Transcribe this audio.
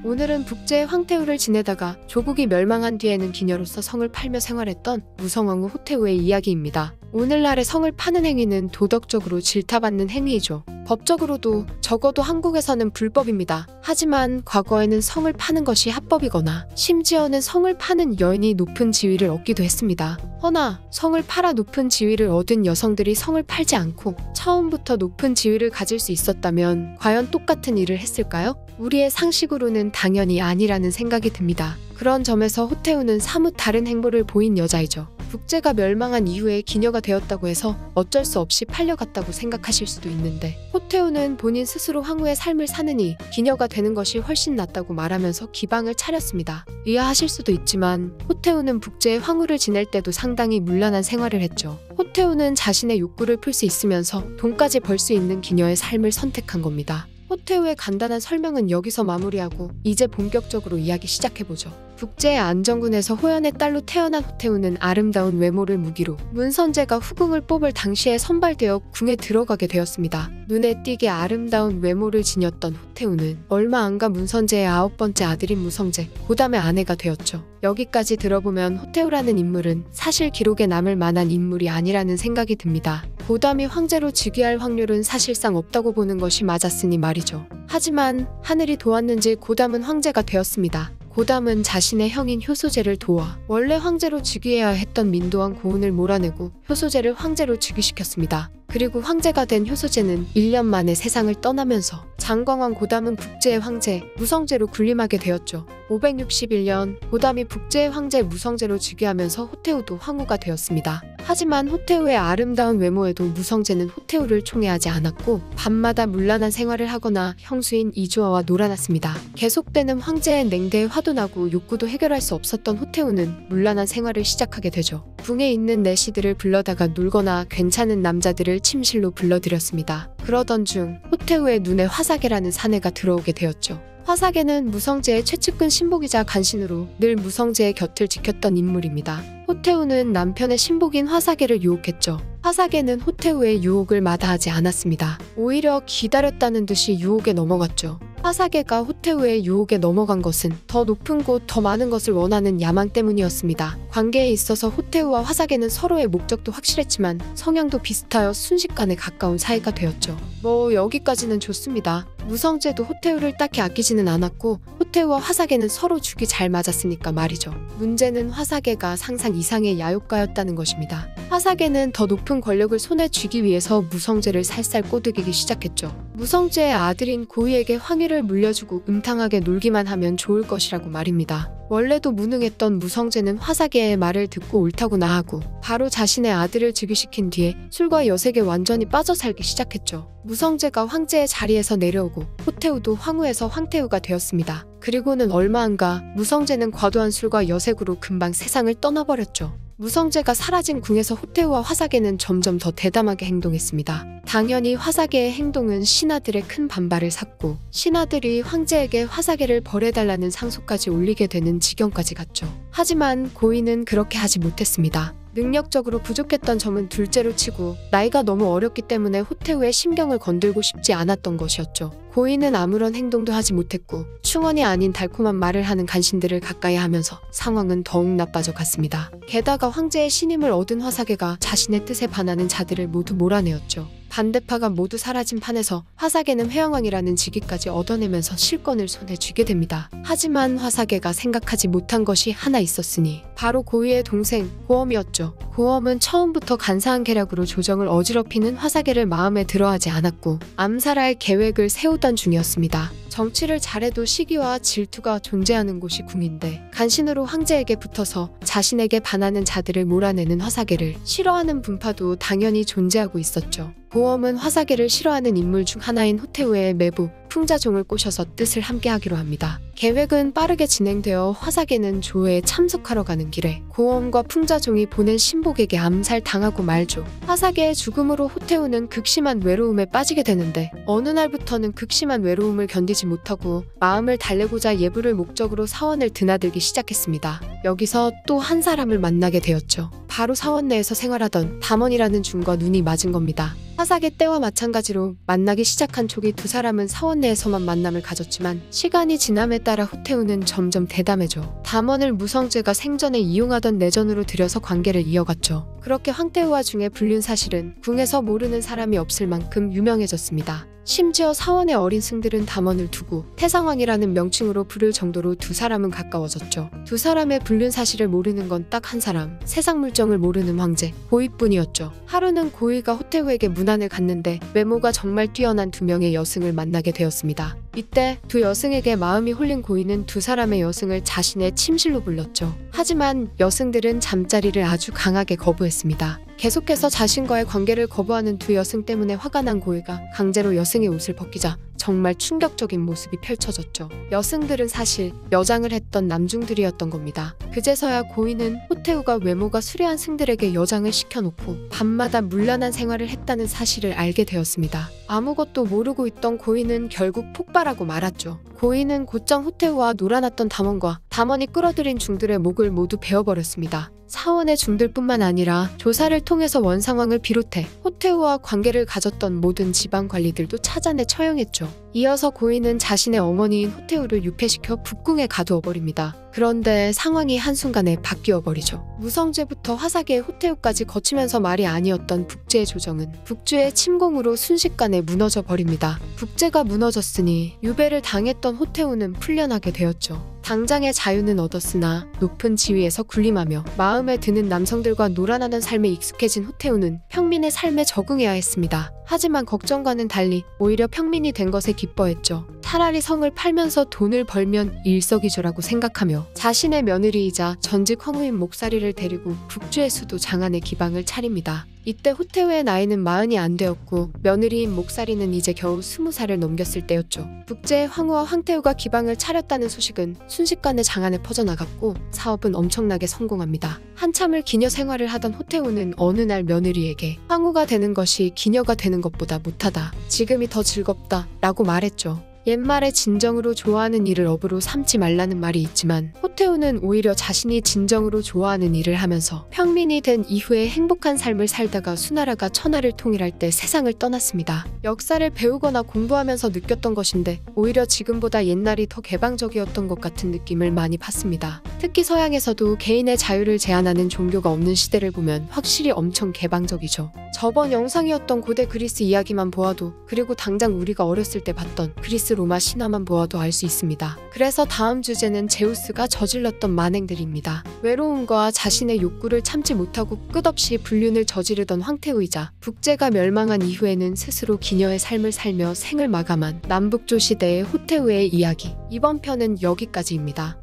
오늘은 북제의 황태우를 지내다가 조국이 멸망한 뒤에는 기녀로서 성을 팔며 생활했던 무성왕후 호태우의 이야기입니다. 오늘날의 성을 파는 행위는 도덕적으로 질타받는 행위이죠. 법적으로도 적어도 한국에서는 불법입니다. 하지만 과거에는 성을 파는 것이 합법이거나 심지어는 성을 파는 여인이 높은 지위를 얻기도 했습니다. 허나 성을 팔아 높은 지위를 얻은 여성들이 성을 팔지 않고 처음부터 높은 지위를 가질 수 있었다면 과연 똑같은 일을 했을까요? 우리의 상식으로는 당연히 아니라는 생각이 듭니다. 그런 점에서 호태우는 사뭇 다른 행보를 보인 여자이죠. 북제가 멸망한 이후에 기녀가 되었다고 해서 어쩔 수 없이 팔려갔다고 생각하실 수도 있는데, 호태우는 본인 스스로 황후의 삶을 사느니 기녀가 되는 것이 훨씬 낫다고 말하면서 기방을 차렸습니다. 의아하실 수도 있지만 호태우는 북제의 황후를 지낼 때도 상당히 문란한 생활을 했죠. 호태우는 자신의 욕구를 풀 수 있으면서 돈까지 벌 수 있는 기녀의 삶을 선택한 겁니다. 호태우의 간단한 설명은 여기서 마무리하고 이제 본격적으로 이야기 시작해보죠. 북제의 안정군에서 호연의 딸로 태어난 호태우는 아름다운 외모를 무기로 문선제가 후궁을 뽑을 당시에 선발되어 궁에 들어가게 되었습니다. 눈에 띄게 아름다운 외모를 지녔던 호태우는 얼마 안가 문선제의 9번째 아들인 무성제, 고담의 아내가 되었죠. 여기까지 들어보면 호태우라는 인물은 사실 기록에 남을 만한 인물이 아니라는 생각이 듭니다. 고담이 황제로 즉위할 확률은 사실상 없다고 보는 것이 맞았으니 말이죠. 하지만 하늘이 도왔는지 고담은 황제가 되었습니다. 고담은 자신의 형인 효소제를 도와 원래 황제로 즉위해야 했던 민도왕 고운을 몰아내고 효소제를 황제로 즉위시켰습니다. 그리고 황제가 된 효소제는 1년 만에 세상을 떠나면서 장광왕 고담은 북제의 황제 무성제로 군림하게 되었죠. 561년 고담이 북제의 황제 무성제로 즉위하면서 호태우도 황후가 되었습니다. 하지만 호태우의 아름다운 외모에도 무성제는 호태우를 총애하지 않았고 밤마다 문란한 생활을 하거나 형수인 이주아와 놀아났습니다. 계속되는 황제의 냉대에 화도 나고 욕구도 해결할 수 없었던 호태우는 문란한 생활을 시작하게 되죠. 궁에 있는 내시들을 불러다가 놀거나 괜찮은 남자들을 침실로 불러들였습니다. 그러던 중 호태우의 눈에 화사계라는 사내가 들어오게 되었죠. 화사계는 무성제의 최측근 신복이자 간신으로 늘 무성제의 곁을 지켰던 인물입니다. 호태우는 남편의 신복인 화사계를 유혹했죠. 화사계는 호태우의 유혹을 마다하지 않았습니다. 오히려 기다렸다는 듯이 유혹에 넘어갔죠. 화사계가 호태우의 유혹에 넘어간 것은 더 높은 곳, 더 많은 것을 원하는 야망 때문이었습니다. 관계에 있어서 호태우와 화사계는 서로의 목적도 확실했지만 성향도 비슷하여 순식간에 가까운 사이가 되었죠. 여기까지는 좋습니다. 무성제도 호태우를 딱히 아끼지는 않았고 호태우와 화사계는 서로 죽이 잘 맞았으니까 말이죠. 문제는 화사계가 상상 이상의 야욕가였다는 것입니다. 화사계는 더 높은 권력을 손에 쥐기 위해서 무성제를 살살 꼬드기기 시작했죠. 무성제의 아들인 고의에게 황위를 물려주고 음탕하게 놀기만 하면 좋을 것이라고 말입니다. 원래도 무능했던 무성제는 화사계의 말을 듣고 옳다고 나하고 바로 자신의 아들을 즉위시킨 뒤에 술과 여색에 완전히 빠져 살기 시작했죠. 무성제가 황제의 자리에서 내려오고 호태우도 황후에서 황태우가 되었습니다. 그리고는 얼마 안가 무성제는 과도한 술과 여색으로 금방 세상을 떠나버렸죠. 무성제가 사라진 궁에서 호태우와 화사계는 점점 더 대담하게 행동했습니다. 당연히 화사계의 행동은 신하들의 큰 반발을 샀고 신하들이 황제에게 화사계를 벌해달라는 상소까지 올리게 되는 지경까지 갔죠. 하지만 고의는 그렇게 하지 못했습니다. 능력적으로 부족했던 점은 둘째로 치고 나이가 너무 어렸기 때문에 호태우의 심경을 건들고 싶지 않았던 것이었죠. 고의는 아무런 행동도 하지 못했고 충언이 아닌 달콤한 말을 하는 간신들을 가까이 하면서 상황은 더욱 나빠져 갔습니다. 게다가 황제의 신임을 얻은 화사계가 자신의 뜻에 반하는 자들을 모두 몰아내었죠. 반대파가 모두 사라진 판에서 화사계는 회왕왕이라는 직위까지 얻어내면서 실권을 손에 쥐게 됩니다. 하지만 화사계가 생각하지 못한 것이 하나 있었으니 바로 고의의 동생 고엄이었죠. 고엄은 처음부터 간사한 계략으로 조정을 어지럽히는 화사계를 마음에 들어하지 않았고 암살할 계획을 세우던 중이었습니다. 정치를 잘해도 시기와 질투가 존재하는 곳이 궁인데 간신으로 황제에게 붙어서 자신에게 반하는 자들을 몰아내는 화사계를 싫어하는 분파도 당연히 존재하고 있었죠. 고엄은 화사계를 싫어하는 인물 중 하나인 호태우의 매부 풍자종을 꼬셔서 뜻을 함께하기로 합니다. 계획은 빠르게 진행되어 화사계는 조회에 참석하러 가는 길에 고엄과 풍자종이 보낸 신복에게 암살당하고 말죠. 화사계의 죽음으로 호태우는 극심한 외로움에 빠지게 되는데 어느 날부터는 극심한 외로움을 견디지 못하고 마음을 달래고자 예부를 목적으로 사원을 드나들기 시작했습니다. 여기서 또 한 사람을 만나게 되었죠. 바로 사원 내에서 생활하던 담원이라는 중과 눈이 맞은 겁니다. 화삭의 때와 마찬가지로 만나기 시작한 초기 두 사람은 사원 내에서만 만남을 가졌지만 시간이 지남에 따라 호태우는 점점 대담해져 담원을 무성재가 생전에 이용하던 내전으로 들여서 관계를 이어갔죠. 그렇게 황태우와 중에 불륜 사실은 궁에서 모르는 사람이 없을 만큼 유명해졌습니다. 심지어 사원의 어린 승들은 담원을 두고 태상왕이라는 명칭으로 부를 정도로 두 사람은 가까워졌죠. 두 사람의 불륜 사실을 모르는 건 딱 한 사람, 세상 물정을 모르는 황제, 고희뿐이었죠. 하루는 고희가 호태우에게 문안을 갔는데 외모가 정말 뛰어난 두 명의 여승을 만나게 되었습니다. 이때 두 여승에게 마음이 홀린 고희는 두 사람의 여승을 자신의 침실로 불렀죠. 하지만 여승들은 잠자리를 아주 강하게 거부했습니다. 계속해서 자신과의 관계를 거부하는 두 여승 때문에 화가 난 고희가 강제로 여승의 옷을 벗기자 정말 충격적인 모습이 펼쳐졌죠. 여승들은 사실 여장을 했던 남중들이었던 겁니다. 그제서야 고희는 호태우가 외모가 수려한 승들에게 여장을 시켜놓고 밤마다 문란한 생활을 했다는 사실을 알게 되었습니다. 아무것도 모르고 있던 고희는 결국 폭발하고 말았죠. 고희는 곧장 호태우와 놀아났던 담원과 담원이 끌어들인 중들의 목을 모두 베어버렸습니다. 사원의 중들뿐만 아니라 조사를 통해서 원상왕을 비롯해 호태우와 관계를 가졌던 모든 지방 관리들도 찾아내 처형했죠. 이어서 고희는 자신의 어머니인 호태우를 유폐시켜 북궁에 가두어버립니다. 그런데 상황이 한순간에 바뀌어버리죠. 무성제부터 화사계의 호태우까지 거치면서 말이 아니었던 북제의 조정은 북주의 침공으로 순식간에 무너져 버립니다. 북제가 무너졌으니 유배를 당했던 호태우는 풀려나게 되었죠. 당장의 자유는 얻었으나 높은 지위에서 군림하며 마음에 드는 남성들과 놀아나는 삶에 익숙해진 호태우는 평민의 삶에 적응해야 했습니다. 하지만 걱정과는 달리 오히려 평민이 된 것에 기뻐했죠. 차라리 성을 팔면서 돈을 벌면 일석이조라고 생각하며 자신의 며느리이자 전직 황후인 목사리를 데리고 북주의 수도 장안에 기방을 차립니다. 이때 호태우의 나이는 40이 안 되었고 며느리인 목사리는 이제 겨우 20살을 넘겼을 때였죠. 북제의 황후와 황태우가 기방을 차렸다는 소식은 순식간에 장안에 퍼져나갔고 사업은 엄청나게 성공합니다. 한참을 기녀 생활을 하던 호태우는 어느 날 며느리에게 황후가 되는 것이 기녀가 되는 것보다 못하다. 지금이 더 즐겁다 라고 말했죠. 옛말에 진정으로 좋아하는 일을 업으로 삼지 말라는 말이 있지만 호태우는 오히려 자신이 진정으로 좋아하는 일을 하면서 평민이 된 이후에 행복한 삶을 살다가 수나라가 천하를 통일할 때 세상을 떠났습니다. 역사를 배우거나 공부하면서 느꼈던 것인데 오히려 지금보다 옛날이 더 개방적이었던 것 같은 느낌을 많이 받습니다. 특히 서양에서도 개인의 자유를 제한하는 종교가 없는 시대를 보면 확실히 엄청 개방적이죠. 저번 영상이었던 고대 그리스 이야기만 보아도 그리고 당장 우리가 어렸을 때 봤던 그리스 로마 신화만 보아도 알 수 있습니다. 그래서 다음 주제는 제우스가 저질렀던 만행들입니다. 외로움과 자신의 욕구를 참지 못하고 끝없이 불륜을 저지르던 황태우이자 북제가 멸망한 이후에는 스스로 기녀의 삶을 살며 생을 마감한 남북조 시대의 호태우의 이야기. 이번 편은 여기까지입니다.